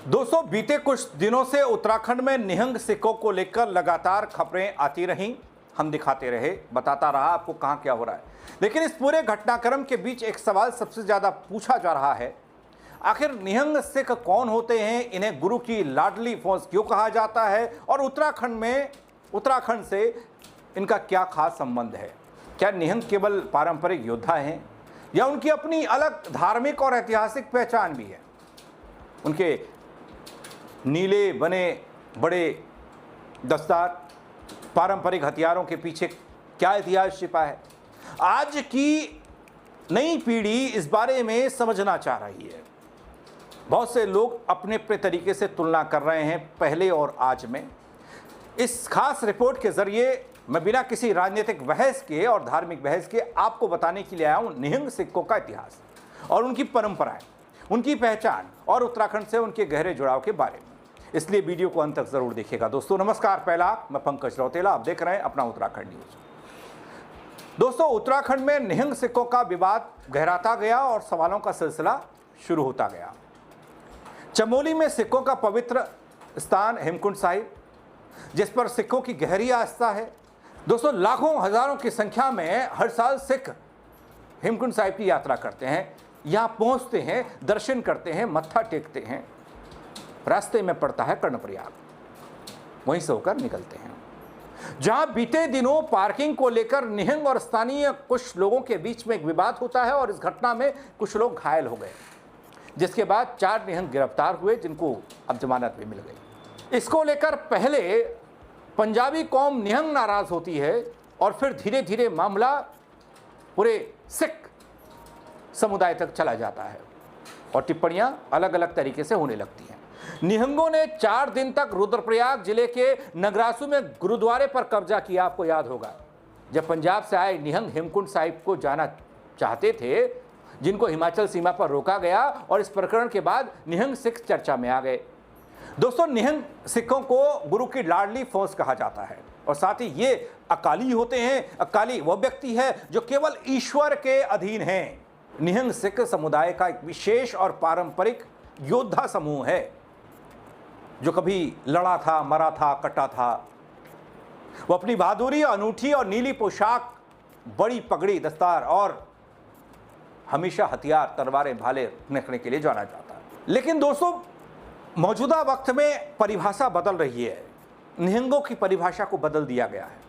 दोस्तों, बीते कुछ दिनों से उत्तराखंड में निहंग सिखों को लेकर लगातार खबरें आती रहीं। हम दिखाते रहे, बताता रहा आपको कहां क्या हो रहा है। लेकिन इस पूरे घटनाक्रम के बीच एक सवाल सबसे ज्यादा पूछा जा रहा है, आखिर निहंग सिख कौन होते हैं, इन्हें गुरु की लाडली फौज क्यों कहा जाता है और उत्तराखंड से इनका क्या खास संबंध है। क्या निहंग केवल पारंपरिक योद्धा हैं या उनकी अपनी अलग धार्मिक और ऐतिहासिक पहचान भी है। उनके नीले बने बड़े दस्तार, पारंपरिक हथियारों के पीछे क्या इतिहास छिपा है, आज की नई पीढ़ी इस बारे में समझना चाह रही है। बहुत से लोग अपने अपने तरीके से तुलना कर रहे हैं पहले और आज में। इस खास रिपोर्ट के जरिए मैं बिना किसी राजनीतिक बहस के और धार्मिक बहस के आपको बताने के लिए आया हूं निहंग सिखों का इतिहास और उनकी परंपराएं, उनकी पहचान और उत्तराखंड से उनके गहरे जुड़ाव के बारे में। इसलिए वीडियो को अंत तक जरूर देखिएगा। दोस्तों नमस्कार, पहला मैं पंकज रौतेला, आप देख रहे हैं अपना उत्तराखंड न्यूज। दोस्तों, उत्तराखंड में निहंग सिखों का विवाद गहराता गया और सवालों का सिलसिला शुरू होता गया। चमोली में सिखों का पवित्र स्थान हेमकुंड साहिब, जिस पर सिखों की गहरी आस्था है। दोस्तों, लाखों हजारों की संख्या में हर साल सिख हेमकुंड साहिब की यात्रा करते हैं, यहां पहुंचते हैं, दर्शन करते हैं, मत्था टेकते हैं। रास्ते में पड़ता है कर्णप्रयाग, वहीं से होकर निकलते हैं, जहां बीते दिनों पार्किंग को लेकर निहंग और स्थानीय कुछ लोगों के बीच में एक विवाद होता है और इस घटना में कुछ लोग घायल हो गए, जिसके बाद 4 निहंग गिरफ्तार हुए, जिनको अब जमानत भी मिल गई। इसको लेकर पहले पंजाबी कौम निहंग नाराज होती है और फिर धीरे धीरे मामला पूरे सिख समुदाय तक चला जाता है और टिप्पणियां अलग अलग तरीके से होने लगती हैं। निहंगों ने 4 दिन तक रुद्रप्रयाग जिले के नगरासू में गुरुद्वारे पर कब्जा किया। आपको याद होगा, जब पंजाब से आए निहंग हेमकुंड साहिब को जाना चाहते थे, जिनको हिमाचल सीमा पर रोका गया, और इस प्रकरण के बाद निहंग सिख चर्चा में आ गए। दोस्तों, निहंग सिखों को गुरु की लाडली फौज कहा जाता है और साथ ही ये अकाली होते हैं। अकाली वो व्यक्ति है जो केवल ईश्वर के अधीन है। निहंग सिख समुदाय का एक विशेष और पारंपरिक योद्धा समूह है, जो कभी लड़ा था, मरा था, कटा था। वो अपनी बहादुरी, अनूठी और नीली पोशाक, बड़ी पगड़ी, दस्तार और हमेशा हथियार, तलवारें, भाले रखने के लिए जाना जाता है। लेकिन दोस्तों, मौजूदा वक्त में परिभाषा बदल रही है। निहंगों की परिभाषा को बदल दिया गया है।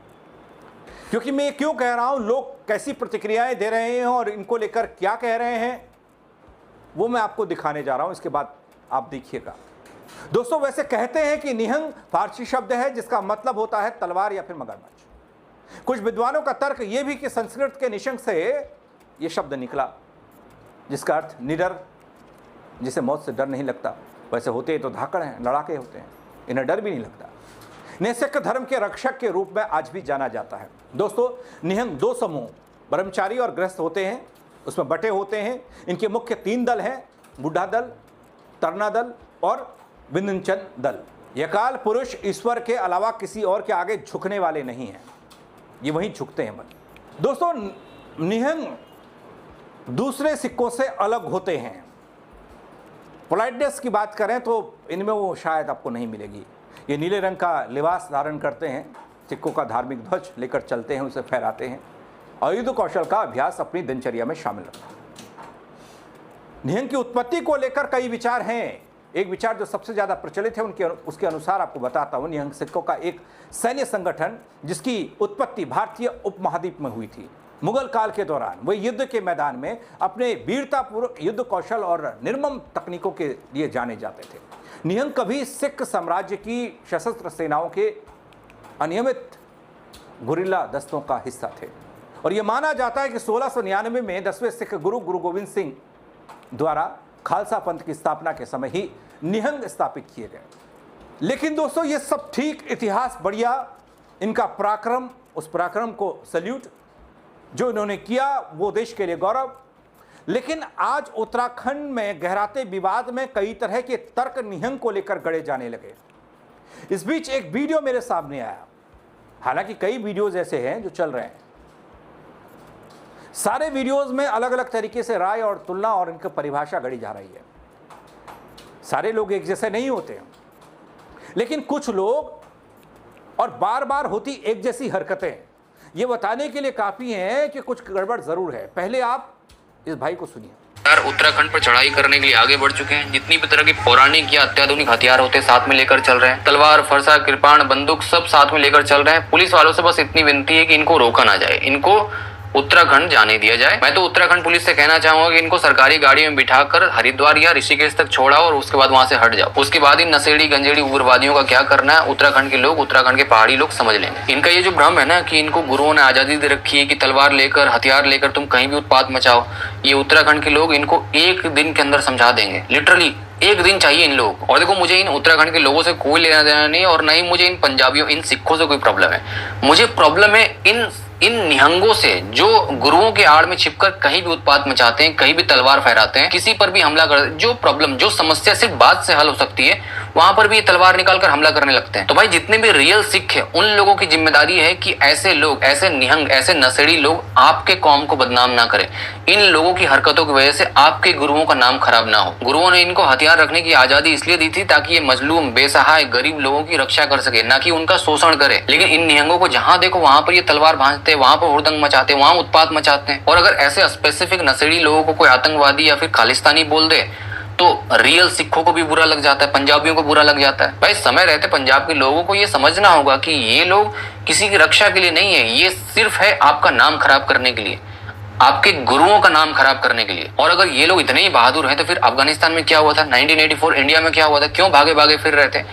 क्योंकि मैं क्यों कह रहा हूं, लोग कैसी प्रतिक्रियाएं दे रहे हैं और इनको लेकर क्या कह रहे हैं, वो मैं आपको दिखाने जा रहा हूं। इसके बाद आप देखिएगा। दोस्तों, वैसे कहते हैं कि निहंग फारसी शब्द है जिसका मतलब होता है तलवार या फिर मगरमच्छ। कुछ विद्वानों का तर्क यह भी कि संस्कृत के निशंग से यह शब्द निकला, जिसका अर्थ निडर, जिसे मौत से डर नहीं लगता। वैसे होते तो धाकड़ हैं, लड़ाके होते हैं, इन्हें डर भी नहीं लगता। इन्हें सिख धर्म के रक्षक के रूप में आज भी जाना जाता है। दोस्तों, निहंग 2 समूह, ब्रह्मचारी और गृहस्थ होते हैं, उसमें बटे होते हैं। इनके मुख्य 3 दल हैं, बुढ़ा दल, तरना दल और विंध्यचन दल। ये काल पुरुष ईश्वर के अलावा किसी और के आगे झुकने वाले नहीं हैं, ये वहीं झुकते हैं मन। दोस्तों, निहंग दूसरे सिखों से अलग होते हैं। पोलाइटनेस की बात करें तो इनमें वो शायद आपको नहीं मिलेगी। ये नीले रंग का लिबास धारण करते हैं, सिखों का धार्मिक ध्वज लेकर चलते हैं, उसे फहराते हैं और युद्ध कौशल का अभ्यास अपनी दिनचर्या में शामिल रखते हैं। निहंग की उत्पत्ति को लेकर कई विचार हैं। एक विचार जो सबसे ज्यादा प्रचलित है उसके अनुसार आपको बताता हूं। निहंग सिखों का एक सैन्य संगठन, जिसकी उत्पत्ति भारतीय उपमहाद्वीप में हुई थी। मुगल काल के दौरान वे युद्ध के मैदान में अपने वीरतापूर्वक युद्ध कौशल और निर्मम तकनीकों के लिए जाने जाते थे। निहंग कभी सिख साम्राज्य की सशस्त्र सेनाओं के अनियमित गुरिल्ला दस्तों का हिस्सा थे और यह माना जाता है कि 1699 में 10वें सिख गुरु गोविंद सिंह द्वारा खालसा पंथ की स्थापना के समय ही निहंग स्थापित किए गए। लेकिन दोस्तों, ये सब ठीक, इतिहास बढ़िया, इनका पराक्रम, उस पराक्रम को सल्यूट जो इन्होंने किया, वो देश के लिए गौरव। लेकिन आज उत्तराखंड में गहराते विवाद में कई तरह के तर्क निहंग को लेकर गढ़े जाने लगे। इस बीच एक वीडियो मेरे सामने आया, हालांकि कई वीडियोज ऐसे हैं जो चल रहे हैं, सारे वीडियोस में अलग अलग तरीके से राय और तुलना और इनकी परिभाषा गढ़ी जा रही है। सारे लोग एक जैसे नहीं होते हैं, लेकिन कुछ लोग और बार बार होती एक जैसी हरकतें ये बताने के लिए काफी हैं कि कुछ गड़बड़ जरूर है। पहले आप इस भाई को सुनिए। उत्तराखंड पर चढ़ाई करने के लिए आगे बढ़ चुके हैं। जितनी भी तरह के पौराणिक या अत्याधुनिक हथियार होते हैं साथ में लेकर चल रहे हैं। तलवार, फरसा, कृपाण, बंदूक सब साथ में लेकर चल रहे हैं। पुलिस वालों से बस इतनी विनती है कि इनको रोका ना जाए, इनको उत्तराखंड जाने दिया जाए। मैं तो उत्तराखंड पुलिस से कहना चाहूंगा कि इनको सरकारी गाड़ी में बिठाकर हरिद्वार या ऋषिकेश तक छोड़ाओ और उसके बाद वहां से हट जाओ। उसके बाद इन नशेड़ी गंजेड़ी उग्रवादियों का क्या करना है उत्तराखंड के लोग, उत्तराखंड के पहाड़ी लोग समझ लेंगे। इनका ये जो भ्रम है ना कि इनको गुरुओं ने आजादी दे रखी है कि तलवार लेकर, हथियार लेकर तुम कहीं भी उत्पात मचाओ, ये उत्तराखंड के लोग इनको एक दिन के अंदर समझा देंगे। लिटरली एक दिन चाहिए इन लोगों को। और देखो, मुझे इन उत्तराखंड के लोगों से कोई लेना देना नहीं और नहीं मुझे इन पंजाबियों, इन सिखों से कोई प्रॉब्लम है। मुझे प्रॉब्लम है इन निहंगों से जो गुरुओं के आड़ में छिपकर कहीं भी उत्पात मचाते हैं, कहीं भी तलवार फहराते हैं, किसी पर भी हमला कर, जो प्रॉब्लम, जो समस्या सिर्फ बात से हल हो सकती है वहां पर भी ये तलवार निकालकर हमला करने लगते हैं। तो भाई जितने भी रियल सिख है उन लोगों की जिम्मेदारी है कि ऐसे लोग, ऐसे निहंग, ऐसे नशेड़ी लोग आपके कौम को बदनाम ना करें। इन लोगों की हरकतों की वजह से आपके गुरुओं का नाम खराब ना हो। गुरुओं ने इनको हथियार रखने की आजादी इसलिए दी थी ताकि ये मजलूम, बेसहाय, गरीब लोगों की रक्षा कर सके, ना कि उनका शोषण करे। लेकिन इन निहंगों को जहां देखो वहां पर ये तलवार भांजते हैं, वहां पर हुड़दंग मचाते हैं, वहां उत्पात मचाते हैं। और अगर ऐसे स्पेसिफिक नशेड़ी लोगों को कोई आतंकवादी या फिर खालिस्तानी बोल दे तो रियल सिखों को भी बुरा लग जाता है, पंजाबियों को बुरा लग जाता है। भाई समय रहते पंजाब के लोगों को ये समझना होगा कि ये लोग किसी की रक्षा के लिए नहीं है, ये सिर्फ है आपका नाम खराब करने के लिए, आपके गुरुओं का नाम खराब करने के लिए। और अगर ये लोग इतने ही बहादुर हैं तो फिर अफगानिस्तान में क्या हुआ था, 1984 इंडिया में क्या हुआ था, क्यों भागे भागे फिर रहे थे?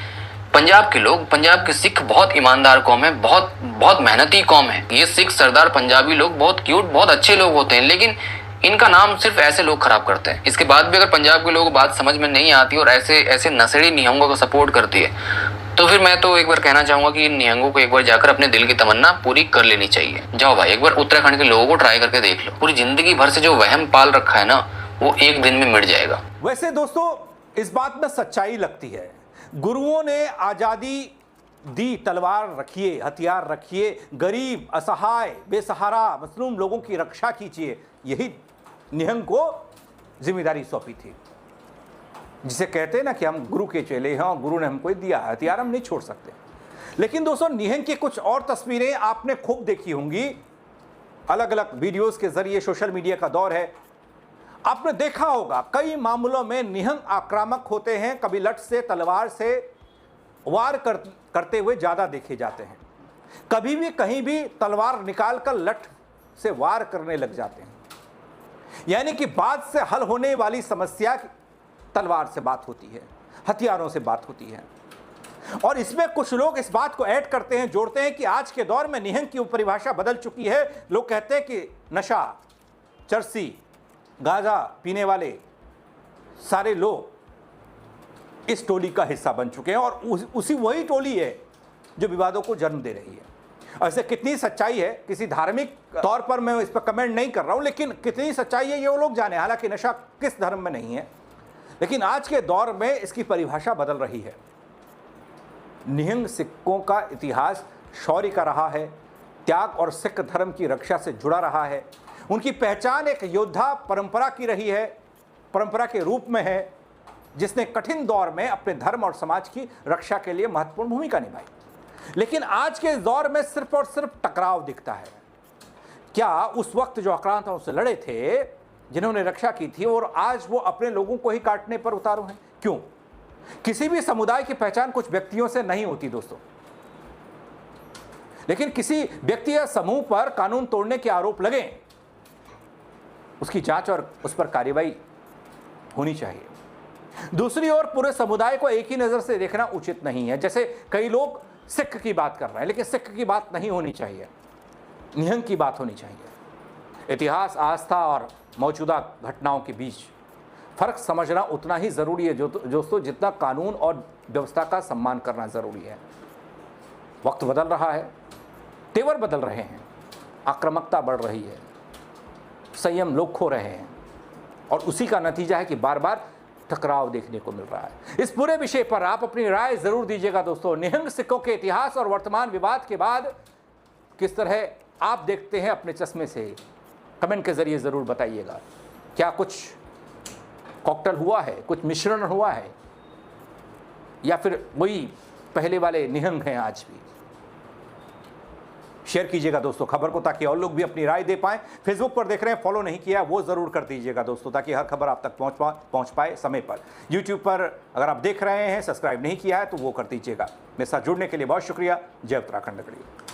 पंजाब के लोग, पंजाब के सिख बहुत ईमानदार कौम है, बहुत बहुत मेहनती कौम है। ये सिख सरदार पंजाबी लोग बहुत क्यूट, बहुत अच्छे लोग होते हैं, लेकिन इनका नाम सिर्फ ऐसे लोग खराब करते हैं। इसके बाद भी अगर पंजाब के लोगों को बात समझ में नहीं आती और ऐसे नशेड़ी निहंगों को सपोर्ट करती है तो फिर मैं तो एक बार कहना चाहूंगा कि इन निहंगों को एक बार जाकर अपने दिल की तमन्ना पूरी कर लेनी चाहिए। जाओ भाई, एक बार उत्तराखंड के लोगों को ट्राई करके देख लो। पूरी जिंदगी भर से जो वहम पाल रखा है ना, वो एक दिन में मिट जाएगा। वैसे दोस्तों इस बात में सच्चाई लगती है। गुरुओं ने आजादी दी, तलवार रखिए, हथियार रखिए, गरीब, असहाय, बेसहारा, मजलूम लोगों की रक्षा कीजिए, यही निहंग को जिम्मेदारी सौंपी थी। जिसे कहते हैं ना कि हम गुरु के चेले हैं और गुरु ने हमको दिया हथियार, हम नहीं छोड़ सकते। लेकिन दोस्तों निहंग की कुछ और तस्वीरें आपने खूब देखी होंगी, अलग अलग वीडियोस के जरिए। सोशल मीडिया का दौर है, आपने देखा होगा कई मामलों में निहंग आक्रामक होते हैं, कभी लठ से, तलवार से वार करते हुए ज्यादा देखे जाते हैं, कभी भी कहीं भी तलवार निकालकर लठ से वार करने लग जाते हैं। यानी कि बात से हल होने वाली समस्या तलवार से बात होती है, हथियारों से बात होती है। और इसमें कुछ लोग इस बात को ऐड करते हैं, जोड़ते हैं कि आज के दौर में निहंग की परिभाषा बदल चुकी है। लोग कहते हैं कि नशा, चरसी, गांजा पीने वाले सारे लोग इस टोली का हिस्सा बन चुके हैं और उसी वही टोली है जो विवादों को जन्म दे रही है। ऐसे कितनी सच्चाई है, किसी धार्मिक तौर पर मैं इस पर कमेंट नहीं कर रहा हूं, लेकिन कितनी सच्चाई है ये वो लोग जाने। हालांकि नशा किस धर्म में नहीं है, लेकिन आज के दौर में इसकी परिभाषा बदल रही है। निहंग सिखों का इतिहास शौर्य का रहा है, त्याग और सिख धर्म की रक्षा से जुड़ा रहा है। उनकी पहचान एक योद्धा परंपरा की रही है, परंपरा के रूप में है, जिसने कठिन दौर में अपने धर्म और समाज की रक्षा के लिए महत्वपूर्ण भूमिका निभाई। लेकिन आज के दौर में सिर्फ और सिर्फ टकराव दिखता है। क्या उस वक्त जो आक्रांताओं से लड़े थे, जिन्होंने रक्षा की थी, और आज वो अपने लोगों को ही काटने पर उतारू हैं? क्यों? किसी भी समुदाय की पहचान कुछ व्यक्तियों से नहीं होती दोस्तों, लेकिन किसी व्यक्ति या समूह पर कानून तोड़ने के आरोप लगे, उसकी जांच और उस पर कार्रवाई होनी चाहिए। दूसरी ओर पूरे समुदाय को एक ही नजर से देखना उचित नहीं है। जैसे कई लोग सिख की बात कर रहे हैं, लेकिन सिख की बात नहीं होनी चाहिए, निहंग की बात होनी चाहिए। इतिहास, आस्था और मौजूदा घटनाओं के बीच फर्क समझना उतना ही जरूरी है दोस्तों जितना कानून और व्यवस्था का सम्मान करना जरूरी है। वक्त बदल रहा है, तेवर बदल रहे हैं, आक्रामकता बढ़ रही है, संयम लोग खो रहे हैं, और उसी का नतीजा है कि बार बार टकराव देखने को मिल रहा है। इस पूरे विषय पर आप अपनी राय जरूर दीजिएगा दोस्तों। निहंग सिखों के इतिहास और वर्तमान विवाद के बाद किस तरह आप देखते हैं अपने चश्मे से, कमेंट के जरिए जरूर बताइएगा। क्या कुछ कॉकटेल हुआ है, कुछ मिश्रण हुआ है, या फिर वही पहले वाले निहंग हैं आज भी? शेयर कीजिएगा दोस्तों खबर को, ताकि और लोग भी अपनी राय दे पाएं। फेसबुक पर देख रहे हैं, फॉलो नहीं किया वो जरूर कर दीजिएगा दोस्तों, ताकि हर खबर आप तक पहुंच पाए समय पर। यूट्यूब पर अगर आप देख रहे हैं, सब्सक्राइब नहीं किया है तो वो कर दीजिएगा। मेरे साथ जुड़ने के लिए बहुत शुक्रिया। जय उत्तराखंड।